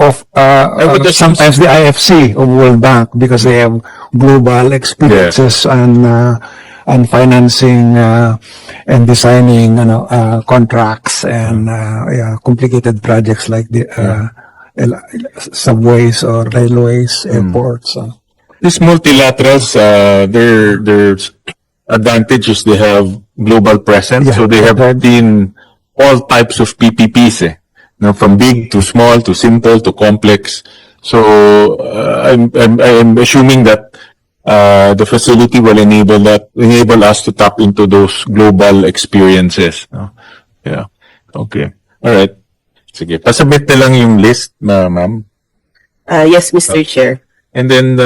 of sometimes the IFC of World Bank, because they have global experiences on financing and designing contracts and complicated projects like the subways or railways, airports. These multilaterals, there's advantages. They have global presence, so they have seen all types of PPPs, from big to small to simple to complex. So I'm assuming that the facility will enable us to tap into those global experiences. Yeah. Okay. All right. Sige. Pasubmit na lang yung list, ma'am. Yes, Mr. Chair. And then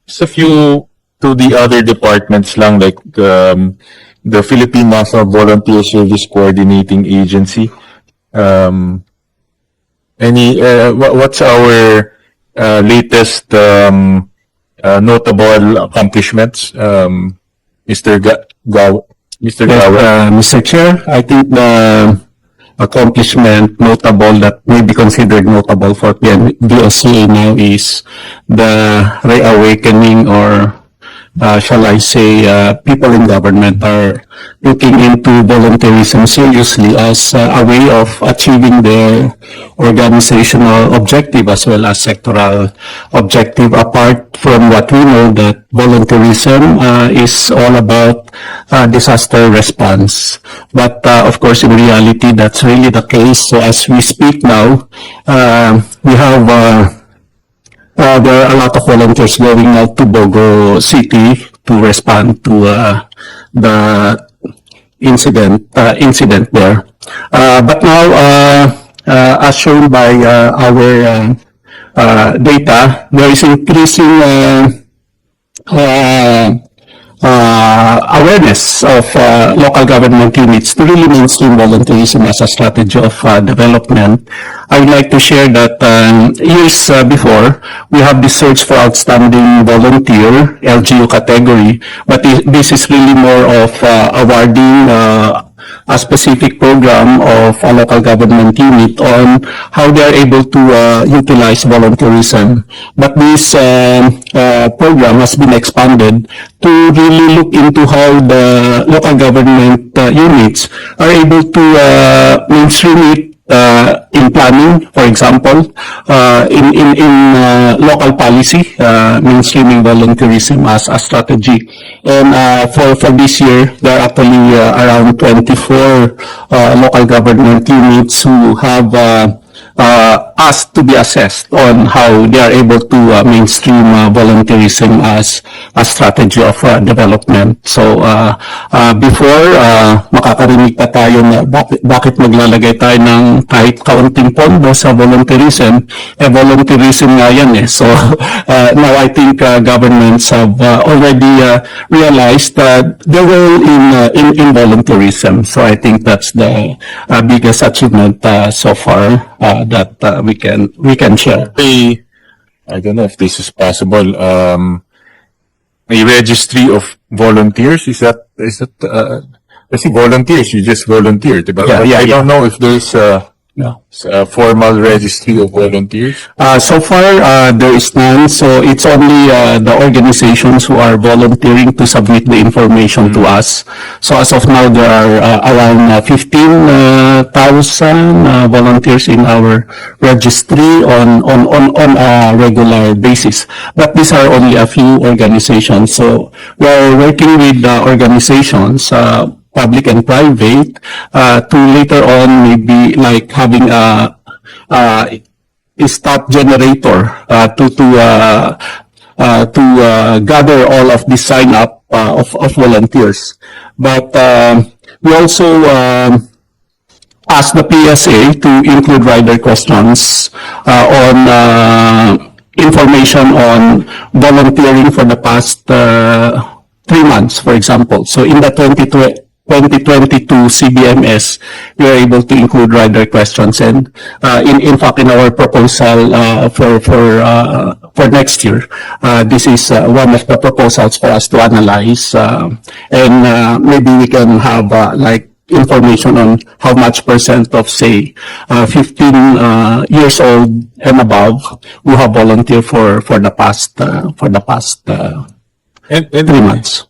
just a few to the other departments lang, like the Philippine National Volunteer Service Coordinating Agency. What's our latest notable accomplishments, Mr. Mr. Yes, Gawa? Mr. Chair, I think the accomplishment notable that may be considered notable for BOCA now is the reawakening, or shall I say, people in government are looking into volunteerism seriously as a way of achieving their organizational objective as well as sectoral objective, apart from what we know that volunteerism is all about disaster response. But of course, in reality, that's really the case. So as we speak now, we have there are a lot of volunteers going out to Bogo City to respond to the incident there. But now, as shown by our data, there is increasing awareness of local government units to really mainstream volunteerism as a strategy of development. I would like to share that years before, we have the search for outstanding volunteer, LGU category, but this is really more of awarding a specific program of a local government unit on how they are able to utilize volunteerism. But this program has been expanded to really look into how the local government units are able to mainstream it in planning, for example, in local policy, mainstreaming volunteerism as a strategy. And for this year, there are actually around 24 local government units who have asked to be assessed on how they are able to mainstream volunteerism as a strategy of development. So before, makakarinig pa tayo na bakit maglalagay tayo ng kahit kaunting pondo sa volunteerism. Volunteerism nga yan eh. So now I think governments have already realized their role in volunteerism. So I think that's the biggest achievement so far that we can share. I don't know if this is possible. A registry of volunteers, is that kasi volunteers, you just volunteer, diba? I don't know if there's a formal registry of volunteers. So far, there is none. So it's only the organizations who are volunteering to submit the information to us. So as of now, there are around 15,000 volunteers in our registry on a regular basis. But these are only a few organizations. So we're working with organizations, public and private, to later on maybe like having a stat generator to gather all of the sign up of volunteers. But we also ask the PSA to include rider questions on information on volunteering for the past 3 months, for example. So in the 2022 CBMS, we are able to include rider questions, and in fact, in our proposal for next year, this is one of the proposals for us to analyze, and maybe we can have like information on how much percent of, say, 15 years old and above who have volunteered for the past 3 months.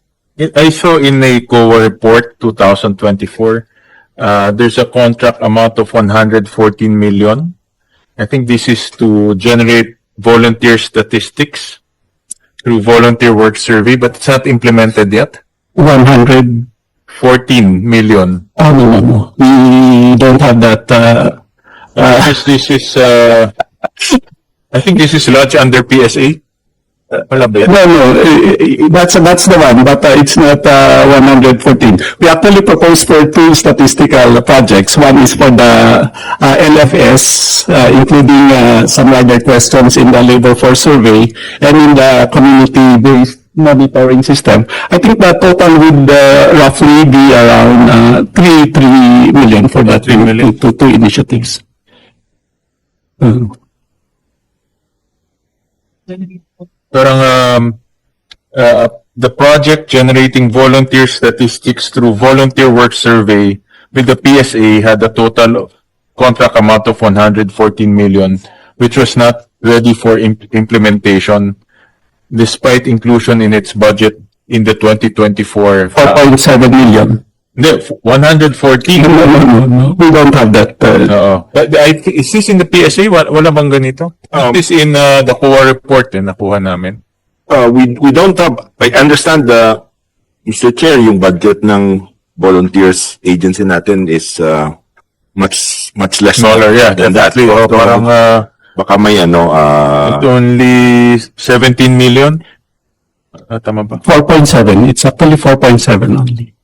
I saw in a COA report 2024, there's a contract amount of 114 million. I think this is to generate volunteer statistics through volunteer work survey, but it's not implemented yet. 114 million. No. We don't have that. This is I think this is lodged under PSA. No, that's the one, but it's not 114. We actually proposed for 2 statistical projects. One is for the LFS, including some other questions in the labor force survey and in the community-based monitoring system. I think the total would roughly be around 3 million for the 3 million. two initiatives. Parang the project generating volunteer statistics through volunteer work survey with the PSA had a total contract amount of 114 million, which was not ready for implementation despite inclusion in its budget in the 2024 4.7 million. 114. No. We don't have that. But is this in the PSA? Wala bang ganito? Is this in the COA report nakuha namin? We don't have, I understand Mr. Chair, yung budget ng volunteers agency natin is much less Smaller, yeah, than that. definitely. So, Parang baka may it's only 17 million. Tama ba? 4.7. It's actually 4.7 only.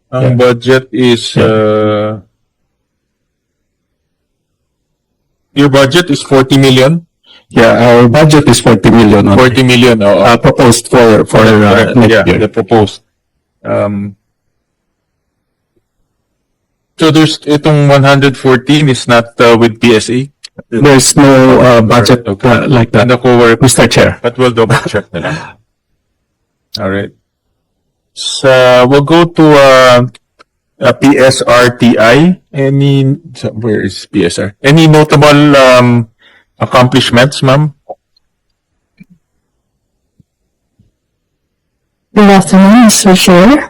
Ang budget is your budget is 40 million. Yeah, our budget is 40 million. Only. 40 million. Proposed for next year. The proposed. So there's itong 114 is not with PSA. There's no budget like that, And the COA report, Mr. Chair. but we'll double check na lang. All right. So we'll go to PSRTI. Where is PSR? Any notable accomplishments, ma'am? Good afternoon, Mr. Chair.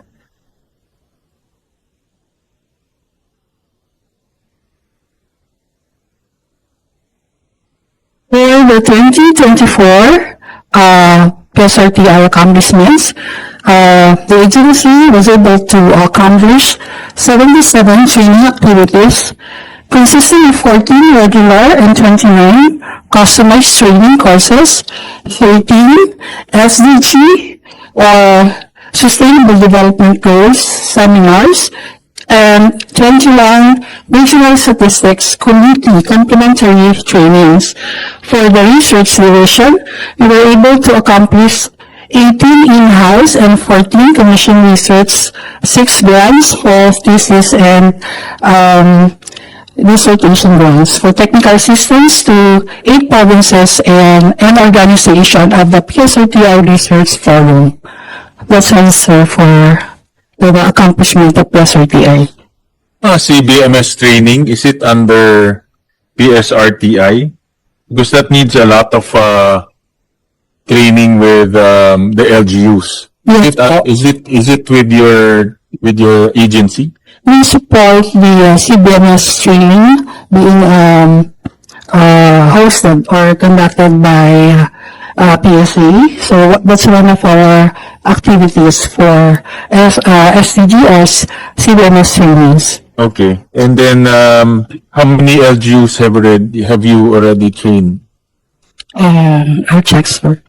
For the 2024 PSRTI accomplishments, the agency was able to accomplish 77 training activities consisting of 14 regular and 29 customized training courses, 13 SDG or Sustainable Development Goals seminars, and 21 Regional Statistics Committee complementary trainings. For the research division, we were able to accomplish 18 in-house and 14 commission research, 6 grants for thesis and dissertation grants for technical assistance to 8 provinces and an organization of the PSRTI Research Forum. That's answer for the accomplishment of PSRTI. CBMS training, is it under PSRTI? Because that needs a lot of training with the LGUs. Yes, Is it with your agency? we support the CBMS training being hosted or conducted by PSA. So that's one of our activities for SDGs CBMS trainings. Okay. And then how many LGUs have you already trained? I'll check, sir.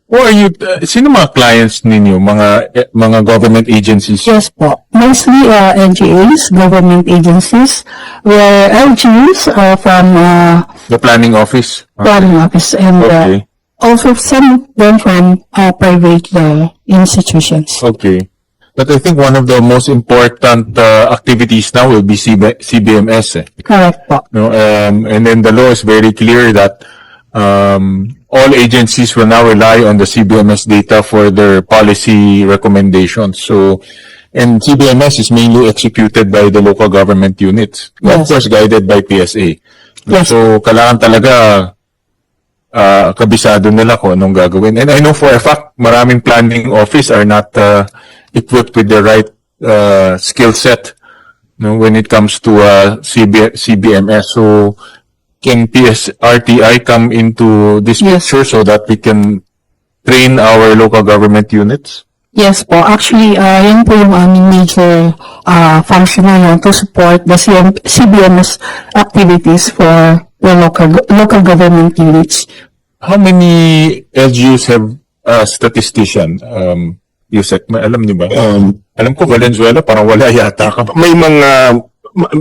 Who are you, sino mga clients ninyo? Mga government agencies? Yes po. Mostly NGAs, government agencies, where LGUs are from The planning office? planning office and Okay. also some of them from private institutions. Okay. But I think one of the most important activities now will be CBMS. Correct po. No, and then the law is very clear that all agencies will now rely on the CBMS data for their policy recommendations. So, and CBMS is mainly executed by the local government units, of Yes. course guided by PSA. Yes. So, kailangan talaga kabisado nila kung anong gagawin. And I know for a fact, maraming planning office are not equipped with the right skill set, when it comes to CBMS. So, can PSRTI come into this Yes. picture so that we can train our local government units? Yes po. Actually, yan po yung aming major function ngayon to support the CBMS activities for the local government units. How many LGUs have a statistician? Yusek, alam niyo ba? Alam ko, Valenzuela, parang wala yata. May mga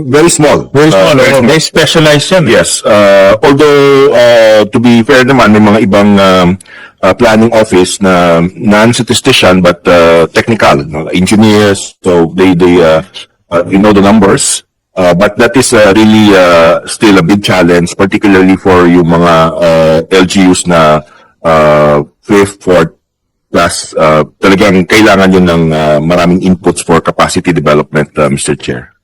very small. Very small, may specialized yan. Yes. Although, to be fair naman, may mga ibang planning office na non-statistician but technical, engineers, so they know the numbers. But that is really still a big challenge, particularly for yung mga LGUs na 5th, 4th class. Talagang kailangan yun ng maraming inputs for capacity development, Mr. Chair.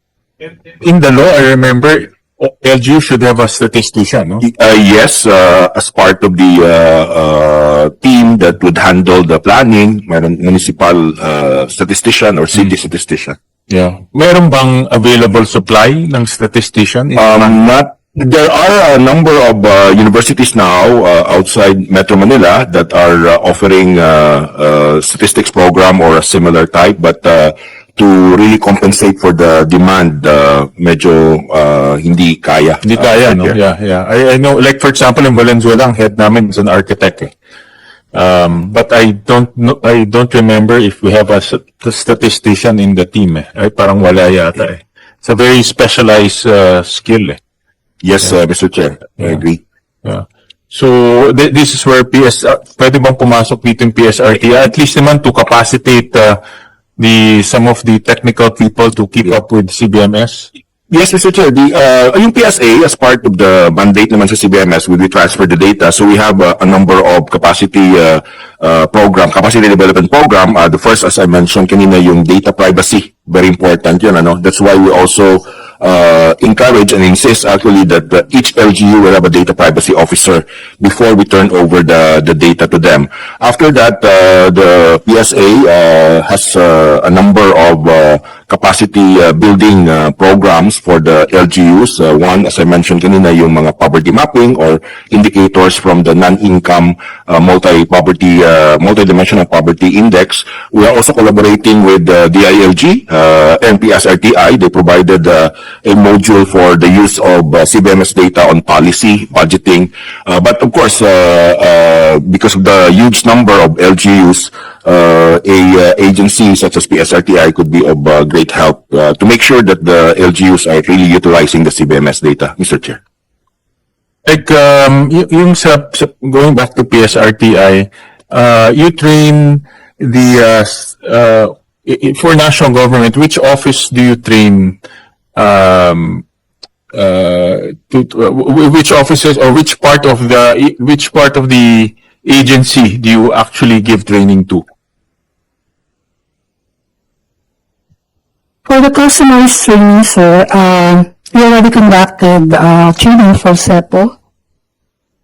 In the law, I remember LGU should have a statistician, no? Yes, as part of the team that would handle the planning, mayroon municipal statistician or city statistician. Yeah. Meron bang available supply ng statistician? There are a number of universities now outside Metro Manila that are offering statistics program or a similar type, but to really compensate for the demand, medyo hindi kaya. Hindi kaya, no? Yeah. I know, like for example, in Valenzuela, ang head namin is an architect. But I don't remember if we have a statistician in the team. Ay, parang wala yata. It's a very specialized skill. Yes, Mr. Chair, I agree. Yeah. So, this is where pwede bang pumasok dito yung PSRT? At least naman to capacitate some of the technical people to keep up with CBMS? Yes, Mr. Chair. Yung PSA, as part of the mandate naman sa CBMS, will be transfer the data. So we have a number of capacity development program. The first, as I mentioned kanina, yung data privacy. Very important yun, ano? That's why we also encourage and insist actually that each LGU will have a data privacy officer before we turn over the data to them. After that, the PSA has a number of capacity building programs for the LGUs. One, as I mentioned kanina, yung mga poverty mapping or indicators from the non-income multi-dimensional poverty index. We are also collaborating with DILG and PSRTI. They provided a module for the use of CBMS data on policy, budgeting. But of course, because of the huge number of LGUs, a agency such as PSRTI could be of great help to make sure that the LGUs are really utilizing the CBMS data, Mr. Chair. Like, yung going back to PSRTI, you train for national government, which office do you train, which offices or which part of the agency do you actually give training to? For the customized training, sir, we already conducted training for SEPO.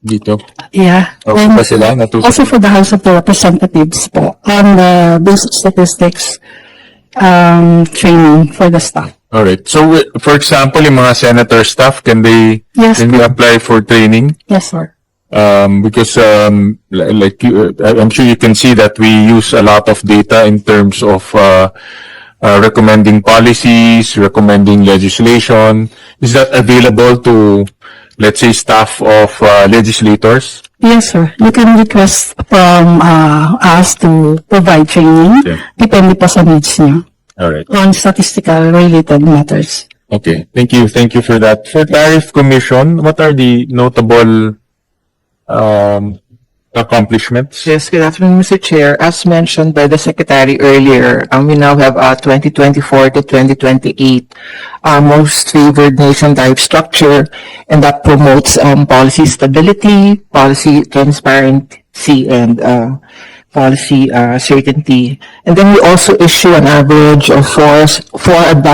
Dito? Yeah. Okay, And pa sila? also for the House of Representatives po, on the basic statistics training for the staff. Alright. So, for example, yung mga senator staff, can they apply for training? Yes, sir. Because I'm sure you can see that we use a lot of data in terms of recommending policies, recommending legislation. Is that available to, let's say, staff of legislators? Yes, sir. You can request from us to provide training. Okay. Depende po sa needs niyo Alright. on statistical related matters. Okay. Thank you for that. For Tariff Commission, what are the notable accomplishments? Yes, good afternoon, Mr. Chair. As mentioned by the Secretary earlier, we now have 2024 to 2028 most favored nation type structure, and that promotes policy stability, policy transparency, and policy certainty. And then we also issue an average of four